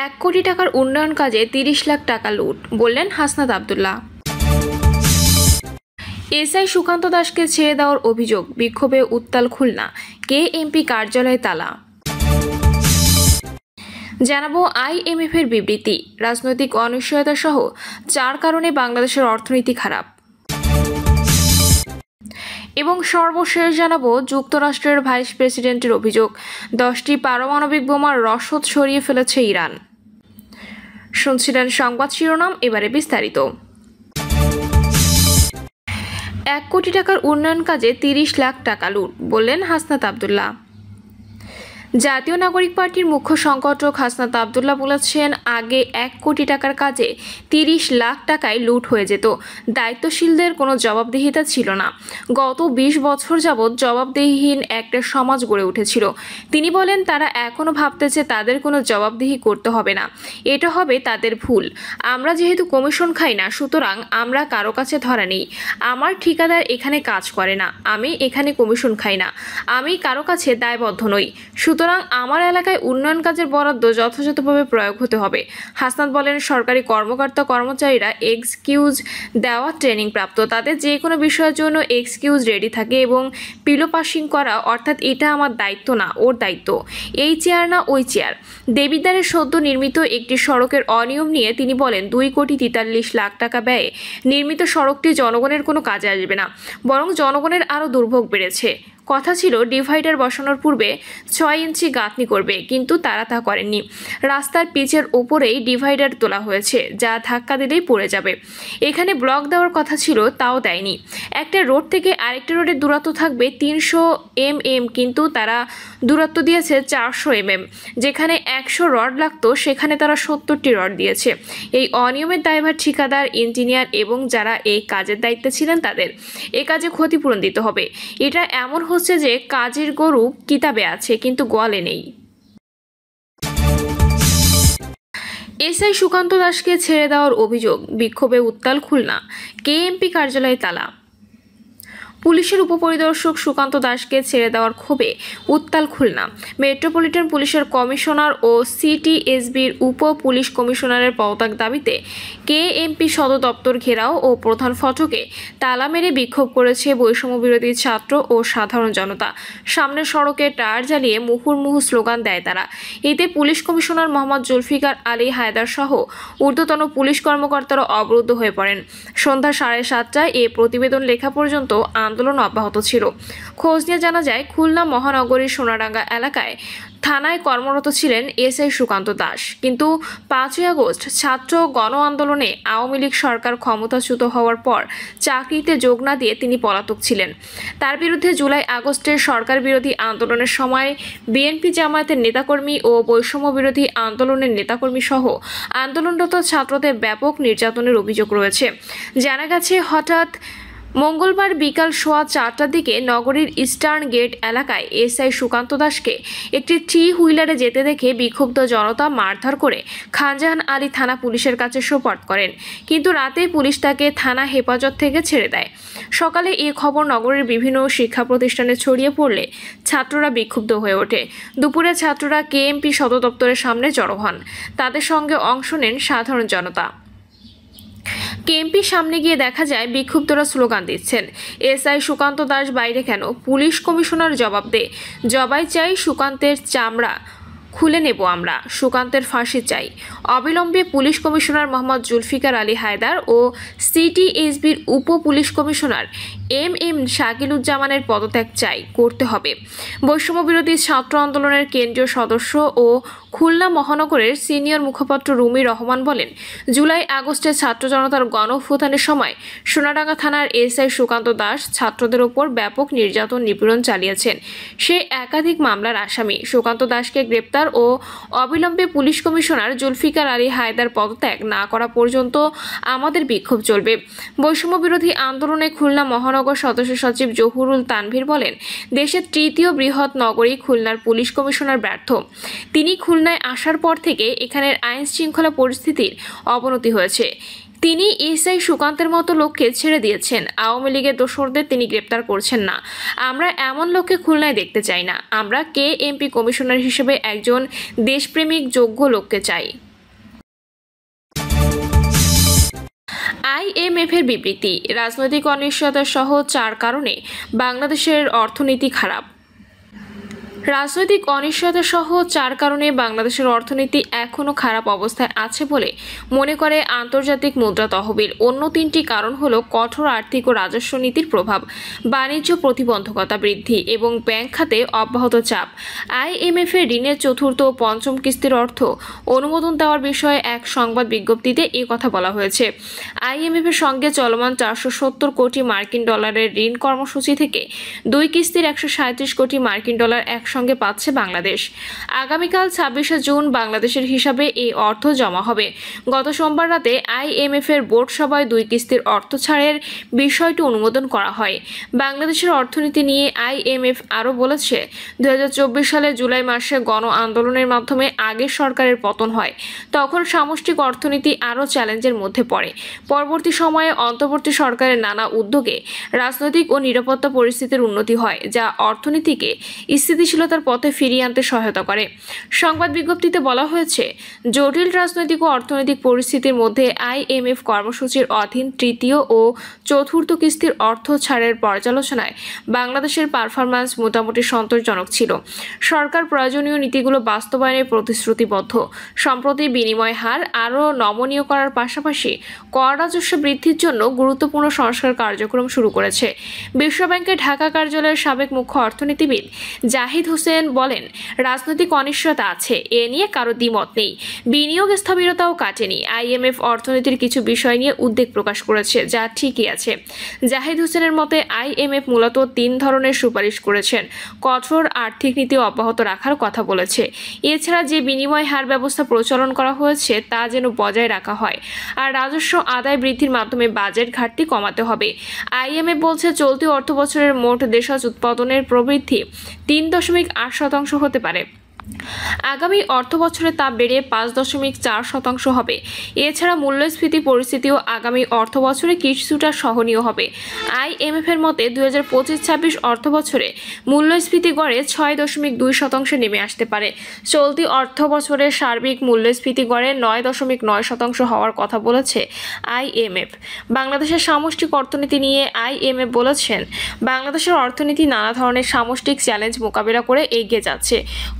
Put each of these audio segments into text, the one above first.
1 কোটি টাকার উন্নয়ন কাজে 30 লাখ টাকা লুট, বললেন হাসনাত আব্দুল্লাহ। এসআই সুকান্ত দাসকে ছেড়ে দেওয়ার অভিযোগ, বিক্ষোভে উত্তাল খুলনা, কেএমপি কার্যালয়ে তালা। জানাবো IMF এর বিবৃতি, রাজনৈতিক অনিশ্চয়তা সহ 4 কারণে বাংলাদেশের অর্থনীতি খারাপ। এবং সর্বশেষ জানাবো যুক্তরাষ্ট্রের ভাইস প্রেসিডেন্টের অভিযোগ, 10টি পারমাণবিক বোমার রসদ সরিয়ে ফেলেছে ইরান। শুনছিলেন সংবাদ শিরোনাম, এবারে বিস্তারিত। 1 কোটি টাকার উন্নয়ন কাজে 30 লাখ টাকা লুট, বললেন হাসনাত আব্দুল্লাহ। জাতীয় নাগরিক পার্টির মুখ্য সংগঠক হাসনাত আব্দুল্লাহ বলেছেন, আগে 1 কোটি টাকার কাজে 30 লাখ টাকায় লুট হয়ে যেত, দায়িত্বশীলদের কোনো জবাবদিহিতা ছিল না। গত 20 বছর যাবৎ জবাবদিহিহীন একটা সমাজ গড়ে উঠেছিল। তিনি বলেন, তারা এখনও ভাবতেছে তাদের কোনো জবাবদিহি করতে হবে না, এটা হবে তাদের ভুল। আমরা যেহেতু কমিশন খাই না, সুতরাং আমরা কারো কাছে ধরা নেই। আমার ঠিকাদার এখানে কাজ করে না, আমি এখানে কমিশন খাই না, আমি কারো কাছে দায়বদ্ধ নই। সুতরাং আমার এলাকায় উন্নয়ন কাজের বরাদ্দ যথাযথভাবে প্রয়োগ হতে হবে। হাসনাত বলেন, সরকারি কর্মকর্তা কর্মচারীরা এক্সকিউজ দেওয়া ট্রেনিং প্রাপ্ত, তাদের যে কোনো বিষয়ের জন্য এক্সকিউজ রেডি থাকে এবং পিলো পাসিং করা, অর্থাৎ এটা আমার দায়িত্ব না, ওর দায়িত্ব, এই চেয়ার না ওই চেয়ার। দেবিদ্বারের সদ্য নির্মিত একটি সড়কের অনিয়ম নিয়ে তিনি বলেন, 2 কোটি 43 লাখ টাকা ব্যয়ে নির্মিত সড়কটি জনগণের কোনো কাজে আসবে না, বরং জনগণের আরও দুর্ভোগ বেড়েছে। কথা ছিল ডিভাইডার বসানোর পূর্বে 6 ইঞ্চি গাঁথনি করবে, কিন্তু তারা তা করেননি। রাস্তার পিচের ওপরেই ডিভাইডার তোলা হয়েছে, যা ধাক্কা দিলেই পড়ে যাবে। এখানে ব্লক দেওয়ার কথা ছিল, তাও দেয়নি। একটা রোড থেকে আরেকটা রোডের দূরত্ব থাকবে 300 mm, কিন্তু তারা দূরত্ব দিয়েছে 400 mm। যেখানে 100 রড লাগতো, সেখানে তারা 70টি রড দিয়েছে। এই অনিয়মের দায়ভার ঠিকাদার, ইঞ্জিনিয়ার এবং যারা এই কাজের দায়িত্বে ছিলেন তাদের। এ কাজে ক্ষতিপূরণ দিতে হবে। এটা এমন হচ্ছে যে কাজের গরু কিতাবে আছে কিন্তু গোয়ালে নেই। এসআই সুকান্ত দাসকে ছেড়ে দেওয়ার অভিযোগ, বিক্ষোভে উত্তাল খুলনা, কেএমপি কার্যালয়ে তালা। পুলিশের উপপরিদর্শক সুকান্ত দাসকে ছেড়ে দেওয়ার ক্ষোভে উত্তাল খুলনা। মেট্রোপলিটন পুলিশের কমিশনার ও সিটিএসবির উপ পুলিশ কমিশনারের পদত্যাগ দাবিতে কেএমপি সদর দপ্তর ঘেরাও ও প্রধান ফটকে তালা মেরে বিক্ষোভ করেছে বৈষম্যবিরোধী ছাত্র ও সাধারণ জনতা। সামনের সড়কে টায়ার জ্বালিয়ে মুহুর্মুহু স্লোগান দেয় তারা। এতে পুলিশ কমিশনার মোহাম্মদ জুলফিকার আলী হায়দার সহ ঊর্ধ্বতন পুলিশ কর্মকর্তারা অবরুদ্ধ হয়ে পড়েন। সন্ধ্যা 7:30টায় এ প্রতিবেদন লেখা পর্যন্ত আন্দোলন অব্যাহত ছিল। খোঁজ নিয়ে জানা যায়, খুলনা মহানগরীর সোনাডাঙ্গা এলাকায় থানায় কর্মরত ছিলেন এসআই সুকান্ত দাস, কিন্তু 5ই আগস্ট ছাত্র গণ আন্দোলনে আওয়ামী লীগ সরকার ক্ষমতাচ্যুত হওয়ার পর চাকরিতে যোগ না দিয়ে তিনি পলাতক ছিলেন। তার বিরুদ্ধে জুলাই আগস্টের সরকার বিরোধী আন্দোলনের সময় বিএনপি জামায়াতের নেতাকর্মী ও বৈষম্য বিরোধী আন্দোলনের নেতাকর্মী সহ আন্দোলনরত ছাত্রদের ব্যাপক নির্যাতনের অভিযোগ রয়েছে। জানা গেছে, হঠাৎ মঙ্গলবার বিকাল 4:15টার দিকে নগরীর ইস্টার্ন গেট এলাকায় এসআই সুকান্ত দাসকে একটি 3 হুইলারে যেতে দেখে বিক্ষুব্ধ জনতা মারধর করে খানজাহান আলী থানা পুলিশের কাছে সোপর্দ করেন, কিন্তু রাতে পুলিশ তাকে থানা হেফাজত থেকে ছেড়ে দেয়। সকালে এই খবর নগরীর বিভিন্ন শিক্ষা প্রতিষ্ঠানে ছড়িয়ে পড়লে ছাত্ররা বিক্ষুব্ধ হয়ে ওঠে। দুপুরে ছাত্ররা কেএমপি সদর দপ্তরের সামনে জড়ো হন। তাদের সঙ্গে অংশ নেন সাধারণ জনতা। কেএমপির সামনে গিয়ে দেখা যায় বিক্ষুব্ধরা স্লোগান দিচ্ছেন, এসআই সুকান্ত দাস বাইরে কেন, পুলিশ কমিশনার জবাব দে, জবাই চাই, সুকান্তের চামড়া খুলে নেব আমরা, সুকান্তের ফাঁসি চাই। অবিলম্বে পুলিশ কমিশনার মোহাম্মদ জুলফিকার আলী হায়দার ও সিটিএসবির উপ পুলিশ কমিশনার MM শাকিলুজ্জামানের পদত্যাগ চাই, করতে হবে। বৈষম্য বিরোধী ছাত্র আন্দোলনের কেন্দ্রীয় সদস্য ও খুলনা মহানগরের সিনিয়র মুখপাত্র রুমি রহমান বলেন, জুলাই আগস্টে ছাত্র জনতার গণঅভ্যুত্থানের সময় সোনাডাঙ্গা থানার এসআই সুকান্ত দাস ছাত্রদের ওপর ব্যাপক নির্যাতন নিপীড়ন চালিয়েছেন। সে একাধিক মামলার আসামি। সুকান্ত দাসকে গ্রেপ্তার ও অবিলম্বে পুলিশ কমিশনার জুলফিকার আলী হায়দার পদত্যাগ না করা পর্যন্ত আমাদের বিক্ষোভ চলবে। বৈষম্য বিরোধী আন্দোলনে খুলনা মহানগর সদস্য সচিব জহুরুল তানভীর বলেন, দেশের 3য় বৃহৎ নগরী খুলনার পুলিশ কমিশনার ব্যর্থ। তিনি খুলনায় আসার পর থেকে এখানের আইন শৃঙ্খলা পরিস্থিতির অবনতি হয়েছে। তিনি এসআই সুকান্তের মতো লোককে ছেড়ে দিয়েছেন। আওয়ামী লীগের দোসরদের তিনি গ্রেপ্তার করছেন না। আমরা এমন লোককে খুলনায় দেখতে চাই না। আমরা কেএমপি কমিশনার হিসেবে একজন দেশপ্রেমিক যোগ্য লোককে চাই। আইএমএফের বিবৃতি, রাজনৈতিক অনিশ্চয়তা সহ 4 কারণে বাংলাদেশের অর্থনীতি খারাপ। রাজনৈতিক অনিশ্চয়তা সহ 4 কারণে বাংলাদেশের অর্থনীতি এখনও খারাপ অবস্থায় আছে বলে মনে করে আন্তর্জাতিক মুদ্রা তহবিল। অন্য 3টি কারণ হলো কঠোর আর্থিক ও রাজস্ব নীতির প্রভাব, বাণিজ্য প্রতিবন্ধকতা বৃদ্ধি এবং ব্যাংক খাতে অব্যাহত চাপ। আইএমএফ এর ঋণের চতুর্থ ও পঞ্চম কিস্তির অর্থ অনুমোদন দেওয়ার বিষয়ে এক সংবাদ বিজ্ঞপ্তিতে এই কথা বলা হয়েছে। আইএমএফ এর সঙ্গে চলমান 470 কোটি মার্কিন ডলারের ঋণ কর্মসূচি থেকে 2 কিস্তির 137 কোটি মার্কিন ডলার একসঙ্গে পাচ্ছে বাংলাদেশ। আগামীকাল 26শে জুন বাংলাদেশের হিসাবে এই অর্থ জমা হবে। গত সোমবার রাতে আইএমএফ এর বোর্ড সভায় 2 কিস্তির অর্থ ছাড়ের বিষয়টি অনুমোদন করা হয়। বাংলাদেশের অর্থনীতি নিয়ে আইএমএফ আরও বলেছে, 2024 সালে জুলাই মাসে গণ আন্দোলনের মাধ্যমে আগের সরকারের পতন হয়। তখন সামষ্টিক অর্থনীতি আরও চ্যালেঞ্জের মধ্যে পড়ে। পরবর্তী সময়ে অন্তর্বর্তী সরকারের নানা উদ্যোগে রাজনৈতিক ও নিরাপত্তা পরিস্থিতির উন্নতি হয়, যা অর্থনীতিকে স্থিতিশীলতার পথে ফিরিয়ে আনতে সহায়তা করে। সংবাদ বিজ্ঞপ্তিতে বলা হয়েছে, জটিল রাজনৈতিক ও অর্থনৈতিক পরিস্থিতির মধ্যে আইএমএফ কর্মসূচির অধীন তৃতীয় ও চতুর্থ কিস্তির অর্থ ছাড়ের পর্যালোচনায় বাংলাদেশের পারফরম্যান্স মোটামুটি সন্তোষজনক ছিল। সরকার প্রয়োজনীয় নীতিগুলো বাস্তবায়নে প্রতিশ্রুতিবদ্ধ। সম্প্রতি বিনিময় হার আরও নমনীয় করার পাশাপাশি কর রাজস্ব বৃদ্ধির জন্য গুরুত্বপূর্ণ সংস্কার কার্যক্রম শুরু করেছে। বিশ্বব্যাংকের ঢাকা কার্যালয়ের সাবেক মুখ্য অর্থনীতিবিদ জাহিদ হোসেন বলেন, রাজনৈতিক অনিশ্চয়তা আছে, এ নিয়ে কারো দ্বিমত নেই। বিনিয়োগ স্থবিরতাও কাটেনি। আইএমএফ অর্থনীতির কিছু বিষয় নিয়ে উদ্বেগ প্রকাশ করেছে, যা ঠিকই আছে। জাহিদ হোসেনের মতে আইএমএফ মূলত 3 ধরনের সুপারিশ করেছেন। কঠোর আর্থিক নীতি অব্যাহত রাখার কথা বলেছে। এছাড়া যে বিনিময় হার ব্যবস্থা প্রচলন করা হয়েছে তা যেন বজায় রাখা হয়, আর রাজস্ব আদায় বৃদ্ধির মাধ্যমে বাজেট ঘাটতি কমাতে হবে। আইএমএফ বলছে, চলতি অর্থবছরের মোট দেশজ উৎপাদনের প্রবৃদ্ধি 3.8% হতে পারে। আগামী অর্থবছরে তা বেড়ে 5.4% হবে। এছাড়া মূল্যস্ফীতি পরিস্থিতিও আগামী অর্থবছরে কিছুটা সহনীয় হবে। আইএমএফ এর মতে 2025-26 অর্থবছরে মূল্যস্ফীতি গড়ে 6.2% নেমে আসতে পারে। চলতি অর্থবছরে সার্বিক মূল্যস্ফীতি গড়ে 9.9% হওয়ার কথা বলেছে আইএমএফ। বাংলাদেশের সামষ্টিক অর্থনীতি নিয়ে আইএমএফ বলেছেন, বাংলাদেশের অর্থনীতি নানা ধরনের সামষ্টিক চ্যালেঞ্জ মোকাবেলা করে এগিয়ে যাচ্ছে।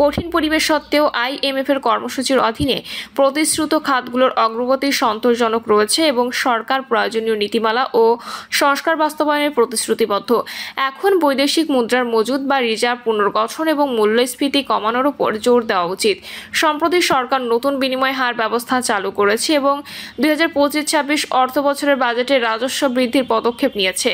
কঠিন পরিবেশ সত্ত্বেও আইএমএফ এর কর্মসূচির অধীনে প্রতিশ্রুত খাতগুলোর অগ্রগতি সন্তোষজনক রয়েছে এবং সরকার প্রয়োজনীয় নীতিমালা ও সংস্কার বাস্তবায়নের প্রতিশ্রুতিবদ্ধ। এখন বৈদেশিক মুদ্রার মজুদ বা রিজার্ভ পুনর্গঠন এবং মূল্যস্ফীতি কমানোর উপর জোর দেওয়া উচিত। সম্প্রতি সরকার নতুন বিনিময় হার ব্যবস্থা চালু করেছে এবং 2025-26 অর্থবছরের বাজেটে রাজস্ব বৃদ্ধির পদক্ষেপ নিয়েছে,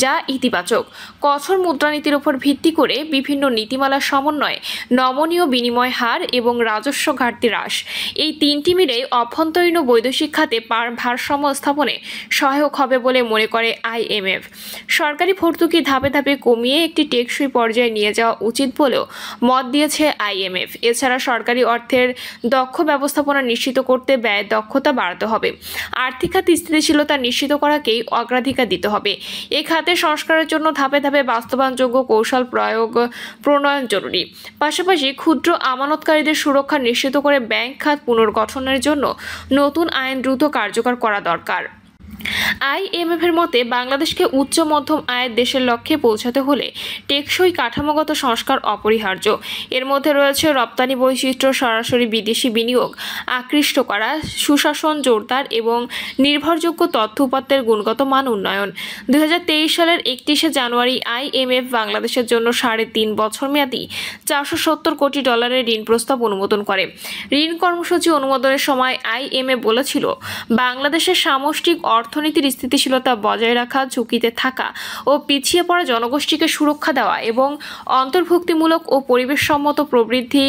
যা ইতিবাচক। কঠোর মুদ্রানীতির উপর ভিত্তি করে বিভিন্ন নীতিমালার সমন্বয়ে নমনীয় বিনিময় হার এবং রাজস্ব ঘাটতি হ্রাস, এই 3টি মিলে অভ্যন্তরীণ ও বৈদেশিক খাতে ভারসাম্য স্থাপনে সহায়ক হবে বলে মনে করে আইএমএফ। সরকারি ভর্তুকি ধাপে ধাপে কমিয়ে একটি টেকসই পর্যায়ে নিয়ে যাওয়া উচিত বলেও মত দিয়েছে আইএমএফ। এছাড়া সরকারি অর্থের দক্ষ ব্যবস্থাপনা নিশ্চিত করতে ব্যয় দক্ষতা বাড়াতে হবে। আর্থিক খাতে স্থিতিশীলতা নিশ্চিত করাকেই অগ্রাধিকার দিতে হবে। এই খাতে সংস্কারের জন্য ধাপে ধাপে বাস্তবায়নযোগ্য কৌশল প্রণয়ন জরুরি। পাশাপাশি ক্ষুদ্র আমানতকারীদের সুরক্ষা নিশ্চিত করে ব্যাংক খাত পুনর্গঠনের জন্য নতুন আইন দ্রুত কার্যকর করা দরকার। আইএমএফ এর মতে বাংলাদেশকে উচ্চ মধ্যম আয়ের দেশের লক্ষ্যে পৌঁছাতে হলে টেকসই কাঠামোগত সংস্কার অপরিহার্য। এর মধ্যে রয়েছে রপ্তানি বৈশিষ্ট্য, সরাসরি বিদেশি বিনিয়োগ আকৃষ্ট করা, সুশাসন জোরদার এবং নির্ভরযোগ্য তথ্য উপাত্তের গুণগত মান উন্নয়ন। 2023 সালের 31শে জানুয়ারি আইএমএফ বাংলাদেশের জন্য 3.5 বছর মেয়াদী 470 কোটি ডলারের ঋণ প্রস্তাব অনুমোদন করে। ঋণ কর্মসূচি অনুমোদনের সময় আইএমএফ বলেছিল, বাংলাদেশের সামষ্টিক অর্থনীতির স্থিতিশীলতা বজায় রাখা, ঝুঁকিতে থাকা ও পিছিয়ে পড়া জনগোষ্ঠীকে সুরক্ষা দেওয়া এবং অন্তর্ভুক্তিমূলক ও পরিবেশসম্মত প্রবৃদ্ধি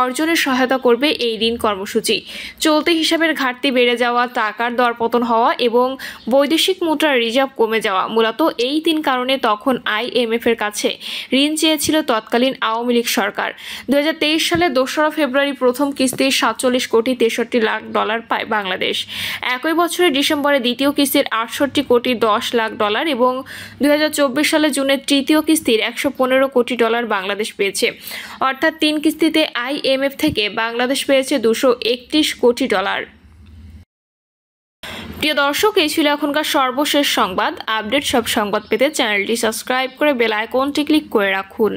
অর্জনের সহায়তা করবে এই ঋণ কর্মসূচি। চলতি হিসাবের ঘাটতি বেড়ে যাওয়া, টাকার দরপতন হওয়া এবং বৈদেশিক মুদ্রার রিজার্ভ কমে যাওয়া, মূলত এই 3 কারণে তখন আইএমএফ এর কাছে ঋণ চেয়েছিল তৎকালীন আওয়ামী লীগ সরকার। 2023 সালে 2রা ফেব্রুয়ারি প্রথম কিস্তির 47 কোটি 63 লাখ ডলার পায় বাংলাদেশ। একই বছরের ডিসেম্বরে দ্বিতীয় কিস্তির 68 কোটি 10 লাখ ডলার এবং 2024 সালে জুনের তৃতীয় কিস্তির 115 কোটি ডলার বাংলাদেশ পেয়েছে। অর্থাৎ 3 কিস্তিতে আইএমএফ থেকে বাংলাদেশ পেয়েছে 231 কোটি ডলার। প্রিয় দর্শক, এই ছিল এখনকার সর্বশেষ সংবাদ। আপডেট সব সংবাদ পেতে চ্যানেলটি সাবস্ক্রাইব করে বেল আইকনটি ক্লিক করে রাখুন।